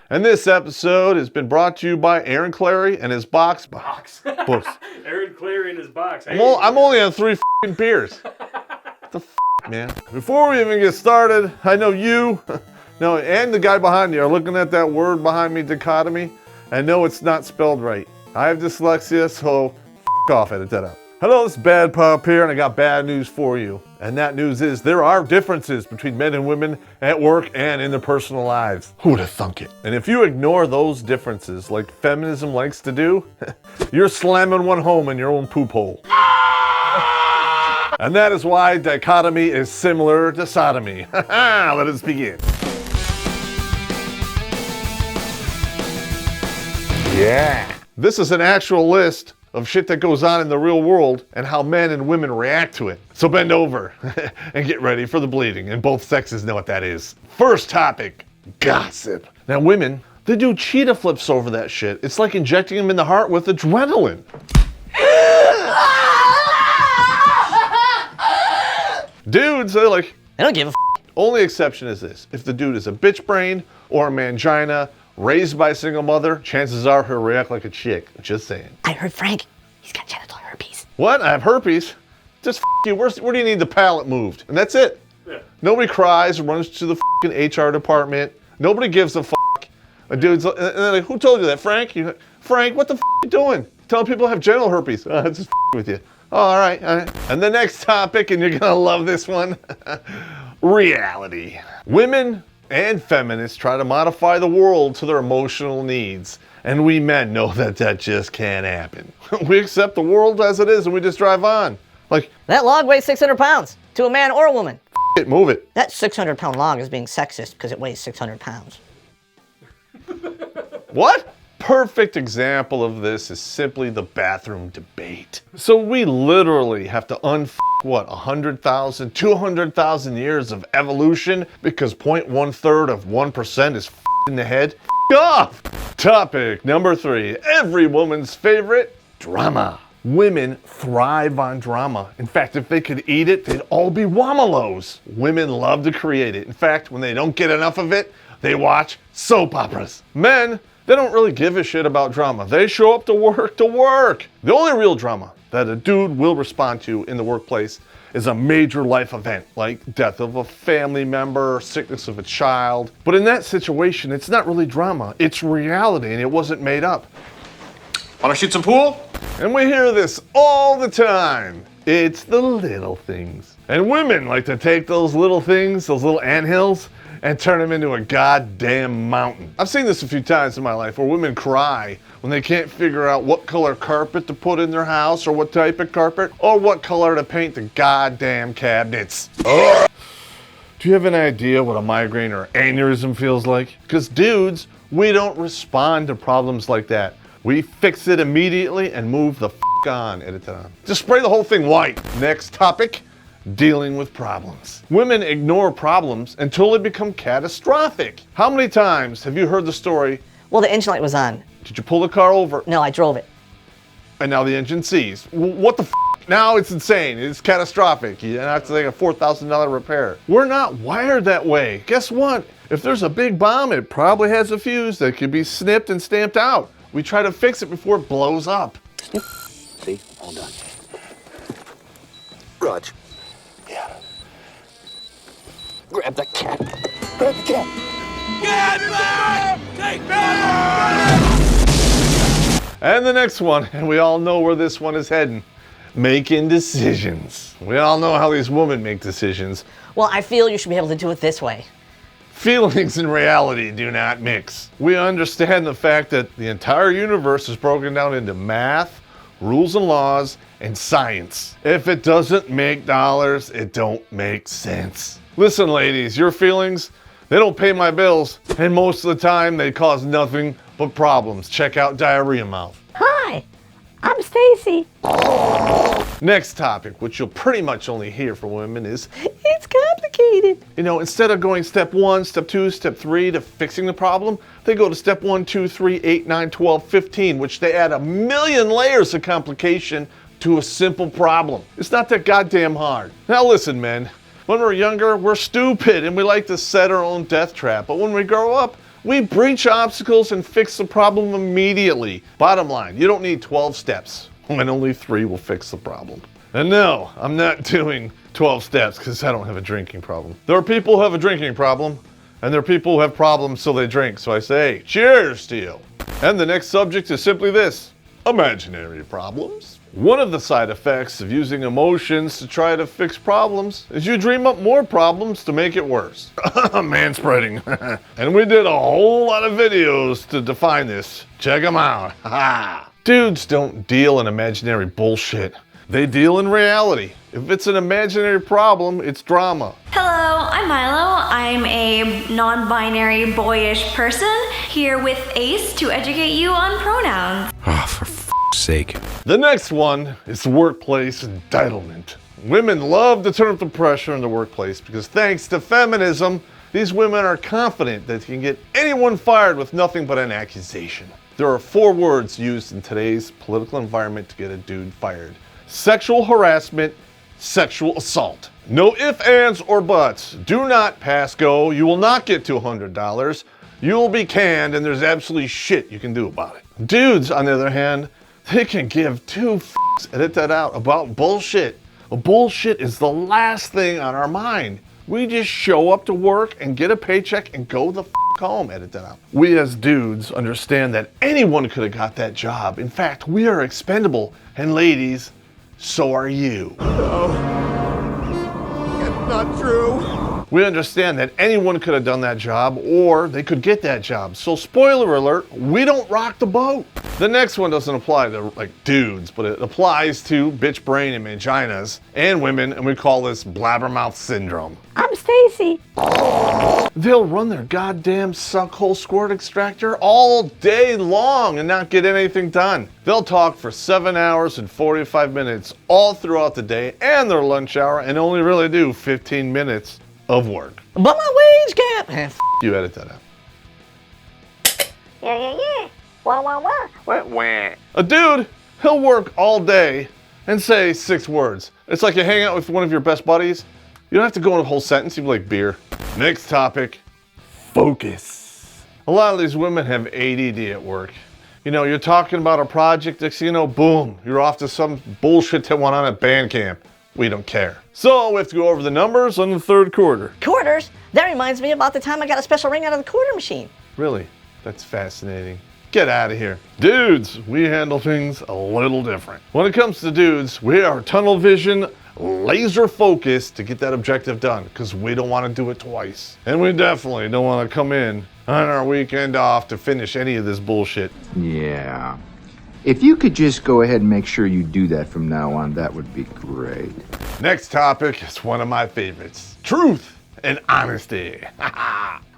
And this episode has been brought to you by Aaron Clary and his box. Books. Aaron Clary and his box. I'm only on 3 f***ing beers. What the f***, man? Before we even get started, I know you, and the guy behind you are looking at that word behind me, dichotomy, and know it's not spelled right. I have dyslexia, so f*** off, edit that out. Hello, it's Bad Pop here, and I got bad news for you. And that news is there are differences between men and women at work and in their personal lives. Who would have thunk it? And if you ignore those differences like feminism likes to do, you're slamming one home in your own poop hole. And that is why dichotomy is similar to sodomy. Let us begin. Yeah. This is an actual list of shit that goes on in the real world and how men and women react to it. So bend over and get ready for the bleeding, and both sexes know what that is. First topic, gossip. Now women, they do cheetah flips over that shit. It's like injecting them in the heart with adrenaline. Dudes, they're like, I don't give a f***. Only exception is this. If the dude is a bitch brain or a mangina, raised by a single mother, chances are he'll react like a chick. Just saying. I heard Frank, he's got genital herpes. What? I have herpes? Just f*** you. Where do you need the palate moved? And that's it. Yeah. Nobody cries and runs to the f***ing HR department. Nobody gives a f***. A dude's and they're like, who told you that, Frank? You're like, Frank, what the f*** you doing? Telling people I have genital herpes. Just f*** with you. Oh, all right. And the next topic, and you're gonna love this one, reality. Women and feminists try to modify the world to their emotional needs. And we men know that just can't happen. We accept the world as it is and we just drive on. Like, that log weighs 600 pounds to a man or a woman. It, move it. That 600-pound log is being sexist because it weighs 600 pounds. What? Perfect example of this is simply the bathroom debate. So we literally have to 100,000, 200,000 years of evolution because 0.1/3 of 1% is in the head? Off! Topic number 3, every woman's favorite, drama. Women thrive on drama. In fact, if they could eat it, they'd all be womalos. Women love to create it. In fact, when they don't get enough of it, they watch soap operas. Men, they don't really give a shit about drama. They show up to work. The only real drama that a dude will respond to in the workplace is a major life event, like death of a family member, sickness of a child. But in that situation, it's not really drama. It's reality, and it wasn't made up. Wanna shoot some pool? And we hear this all the time. It's the little things. And women like to take those little things, those little anthills, and turn them into a goddamn mountain. I've seen this a few times in my life where women cry when they can't figure out what color carpet to put in their house or what type of carpet or what color to paint the goddamn cabinets. Do you have an idea what a migraine or aneurysm feels like? Because dudes, we don't respond to problems like that. We fix it immediately and move the f*** on at a time. Just spray the whole thing white. Next topic. Dealing with problems. Women ignore problems until they become catastrophic. How many times have you heard the story? Well, the engine light was on. Did you pull the car over? No, I drove it. And now the engine seized. What the f***? Now it's insane. It's catastrophic. You have to take a $4,000 repair. We're not wired that way. Guess what? If there's a big bomb, it probably has a fuse that could be snipped and stamped out. We try to fix it before it blows up. See? All done. Raj. Yeah. Grab the cat. Grab the cat. Get back! Take back! And the next one, and we all know where this one is heading. Making decisions. We all know how these women make decisions. Well, I feel you should be able to do it this way. Feelings and reality do not mix. We understand the fact that the entire universe is broken down into math, rules and laws, and science. If it doesn't make dollars, it don't make sense. Listen, ladies, your feelings, they don't pay my bills, and most of the time they cause nothing but problems. Check out Diarrhea Mouth. Hi, I'm Stacy. Next topic, which you'll pretty much only hear from women, is It's complicated. Instead of going step 1, step 2, step 3 to fixing the problem, they go to step 1, 2, 3, 8, 9, 12, 15, which they add 1,000,000 layers of complication to a simple problem. It's not that goddamn hard. Now listen, men, when we're younger, we're stupid and we like to set our own death trap. But when we grow up, We breach obstacles and fix the problem immediately. Bottom line, you don't need 12 steps when only 3 will fix the problem. And no, I'm not doing 12 steps because I don't have a drinking problem. There are people who have a drinking problem, and there are people who have problems so they drink. So I say, cheers to you. And the next subject is simply this: imaginary problems. One of the side effects of using emotions to try to fix problems is you dream up more problems to make it worse. Manspreading. And we did a whole lot of videos to define this. Check them out. Dudes don't deal in imaginary bullshit. They deal in reality. If it's an imaginary problem, it's drama. Hello, I'm Milo. I'm a non-binary boyish person here with Ace to educate you on pronouns. Oh, for f***'s sake. The next one is workplace entitlement. Women love to turn up the pressure in the workplace because thanks to feminism, these women are confident that they can get anyone fired with nothing but an accusation. There are 4 words used in today's political environment to get a dude fired: sexual harassment, sexual assault. No ifs, ands, or buts. Do not pass go. You will not get $200. You will be canned, and there's absolutely shit you can do about it. Dudes, on the other hand, they can give 2 f***s, edit that out, about bullshit. Bullshit is the last thing on our mind. We just show up to work and get a paycheck and go the f*** home, edit that out. We as dudes understand that anyone could have got that job. In fact, we are expendable, and ladies, so are you. It's not true. We understand that anyone could have done that job, or they could get that job. So spoiler alert, we don't rock the boat. The next one doesn't apply to like dudes, but it applies to bitch brain and vaginas and women, and we call this blabbermouth syndrome. I'm Stacy. They'll run their goddamn suckhole squirt extractor all day long and not get anything done. They'll talk for 7 hours and 45 minutes all throughout the day and their lunch hour and only really do 15 minutes of work. But my wage gap. You edit that out. Yeah. Wah. A dude, he'll work all day and say 6 words. It's like you hang out with one of your best buddies. You don't have to go in a whole sentence, you'd be like beer. Next topic, focus. A lot of these women have ADD at work. You know, you're talking about a project, next thing you know, boom, you're off to some bullshit that went on at band camp. We don't care. So we have to go over the numbers on the 3rd quarter. Quarters? That reminds me about the time I got a special ring out of the quarter machine. Really? That's fascinating. Get out of here. Dudes, we handle things a little different. When it comes to dudes, we are tunnel vision, laser focused to get that objective done because we don't want to do it twice. And we definitely don't want to come in on our weekend off to finish any of this bullshit. Yeah. If you could just go ahead and make sure you do that from now on, that would be great. Next topic is one of my favorites. Truth and honesty.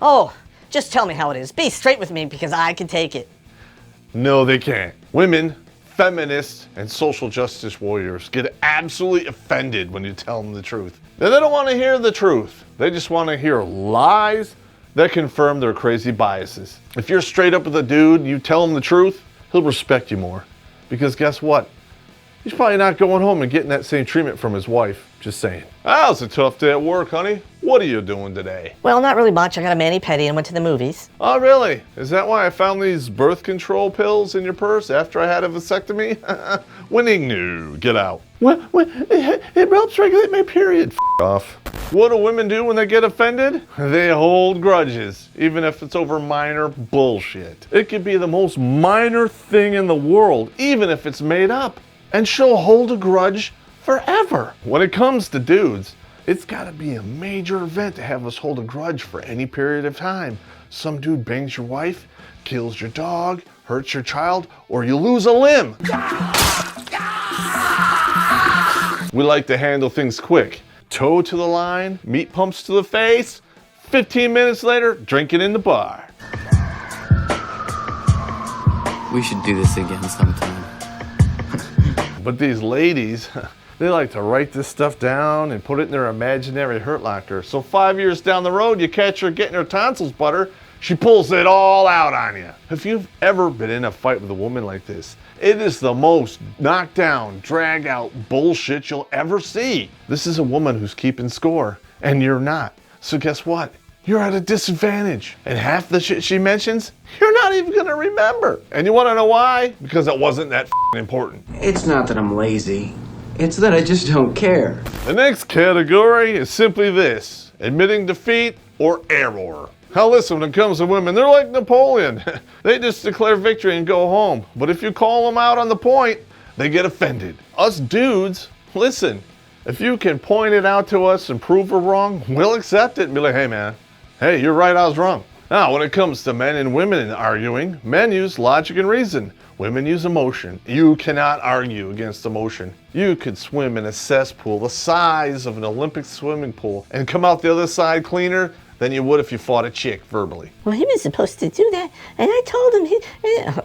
Oh, just tell me how it is. Be straight with me because I can take it. No, they can't. Women, feminists, and social justice warriors get absolutely offended when you tell them the truth. Now, they don't want to hear the truth. They just want to hear lies that confirm their crazy biases. If you're straight up with a dude and you tell him the truth, he'll respect you more. Because guess what? He's probably not going home and getting that same treatment from his wife. Just saying. That was a tough day at work, honey. What are you doing today? Well, not really much. I got a mani-pedi and went to the movies. Oh, really? Is that why I found these birth control pills in your purse after I had a vasectomy? Winning? No. Get out. What? It helps regulate my period. F off. What do women do when they get offended? They hold grudges, even if it's over minor bullshit. It could be the most minor thing in the world, even if it's made up. And she'll hold a grudge forever. When it comes to dudes, it's gotta be a major event to have us hold a grudge for any period of time. Some dude bangs your wife, kills your dog, hurts your child, or you lose a limb. We like to handle things quick. Toe to the line, meat pumps to the face, 15 minutes later, drinking in the bar. We should do this again sometime. But these ladies, they like to write this stuff down and put it in their imaginary hurt locker. So 5 years down the road, you catch her getting her tonsils butter, she pulls it all out on you. If you've ever been in a fight with a woman like this, it is the most knockdown, drag out bullshit you'll ever see. This is a woman who's keeping score, and you're not. So guess what? you're at a disadvantage. And half the shit she mentions, you're not even gonna remember. And you wanna know why? Because it wasn't that important. It's not that I'm lazy. It's that I just don't care. The next category is simply this: admitting defeat or error. Now listen, when it comes to women, they're like Napoleon. They just declare victory and go home. But if you call them out on the point, they get offended. Us dudes, listen, if you can point it out to us and prove we're wrong, we'll accept it and be like, hey man, hey, you're right, I was wrong. Now, when it comes to men and women arguing, men use logic and reason. Women use emotion. You cannot argue against emotion. You could swim in a cesspool the size of an Olympic swimming pool and come out the other side cleaner than you would if you fought a chick verbally. Well, he was supposed to do that, and I told him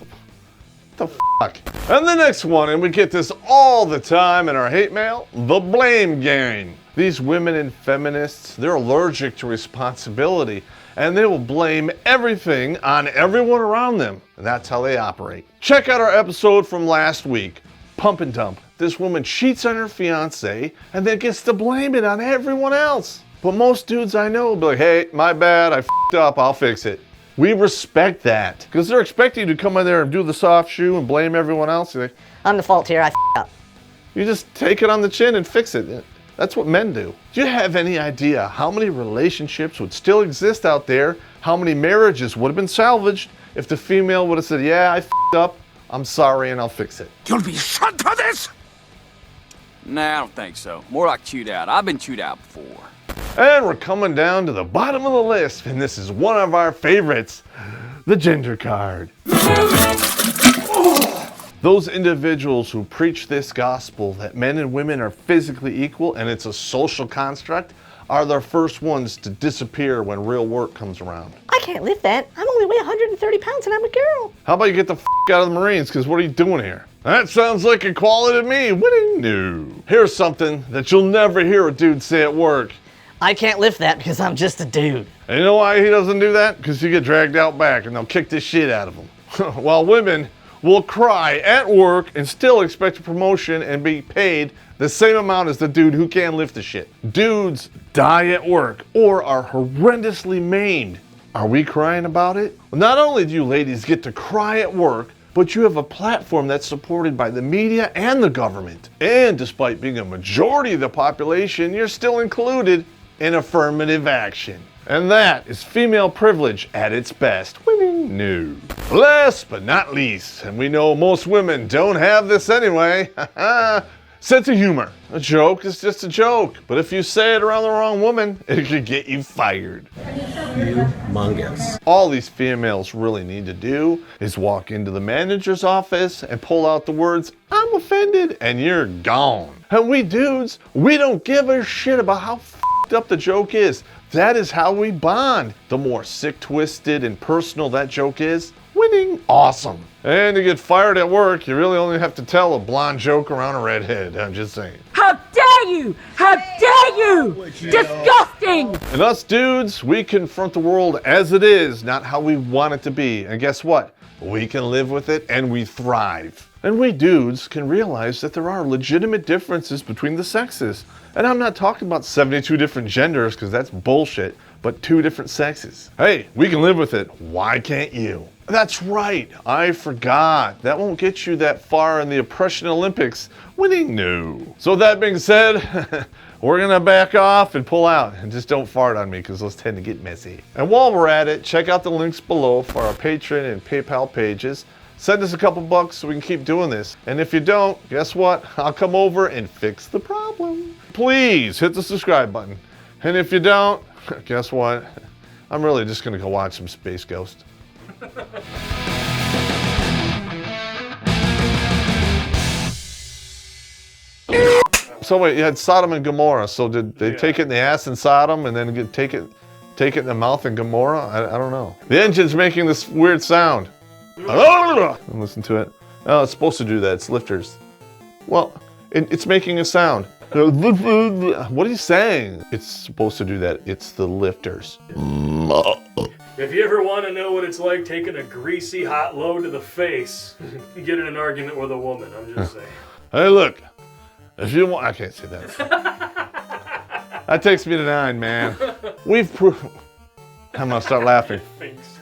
The fuck? And the next one, and we get this all the time in our hate mail, the blame game. These women and feminists, they're allergic to responsibility, and they will blame everything on everyone around them. And that's how they operate. Check out our episode from last week, Pump and Dump. This woman cheats on her fiance and then gets to blame it on everyone else. But most dudes I know will be like, hey, my bad, I f***ed up, I'll fix it. We respect that, because they're expecting you to come in there and do the soft shoe and blame everyone else. You're like, I'm the fault here, I f***ed up. you just take it on the chin and fix it. That's what men do. Do you have any idea how many relationships would still exist out there? How many marriages would have been salvaged if the female would have said, yeah, I f***ed up, I'm sorry, and I'll fix it. You'll be shot for this! Nah, I don't think so. More like chewed out. I've been chewed out before. And we're coming down to the bottom of the list, and this is one of our favorites, the gender card. Those individuals who preach this gospel that men and women are physically equal and it's a social construct are the first ones to disappear when real work comes around. I can't lift that. I only weigh 130 pounds and I'm a girl. How about you get the f*** out of the Marines, because what are you doing here? That sounds like equality to me. Winning? No. Here's something that you'll never hear a dude say at work. I can't lift that because I'm just a dude. And you know why he doesn't do that? Because you get dragged out back and they'll kick the shit out of him. While women will cry at work and still expect a promotion and be paid the same amount as the dude who can't lift the shit. Dudes die at work or are horrendously maimed. Are we crying about it? Well, not only do you ladies get to cry at work, but you have a platform that's supported by the media and the government. And despite being a majority of the population, you're still included in affirmative action. And that is female privilege at its best. Winning? No. Last but not least, and we know most women don't have this anyway, sense of humor. A joke is just a joke, but if you say it around the wrong woman, it could get you fired. Humongous. All these females really need to do is walk into the manager's office and pull out the words, I'm offended, and you're gone. And we dudes, we don't give a shit about how f***ed up the joke is. That is how we bond. The more sick, twisted, and personal that joke is, winning? Awesome. And to get fired at work, you really only have to tell a blonde joke around a redhead. I'm just saying. How dare you! How dare you! Disgusting! And us dudes, we confront the world as it is, not how we want it to be. And guess what? We can live with it and we thrive. And we dudes can realize that there are legitimate differences between the sexes. And I'm not talking about 72 different genders, because that's bullshit, but 2 different sexes. Hey, we can live with it. Why can't you? That's right, I forgot. That won't get you that far in the oppression Olympics. Winning? No. So that being said, we're gonna back off and pull out, and just don't fart on me, because those tend to get messy. And while we're at it, check out the links below for our Patreon and PayPal pages. Send us a couple bucks so we can keep doing this. And if you don't, guess what? I'll come over and fix the problem. Please hit the subscribe button. And if you don't, guess what? I'm really just gonna go watch some Space Ghost. So wait, you had Sodom and Gomorrah. So did they take it in the ass in Sodom and then take it in the mouth in Gomorrah? I don't know. The engine's making this weird sound. Listen to it. Oh, it's supposed to do that. It's lifters. Well, it's making a sound. What are you saying? It's supposed to do that. It's the lifters. If you ever want to know what it's like taking a greasy hot load to the face, get in an argument with a woman, I'm just saying. Hey, look. If you want, I can't say that. That takes me to 9, man. We've proven. I'm gonna start laughing. Thanks.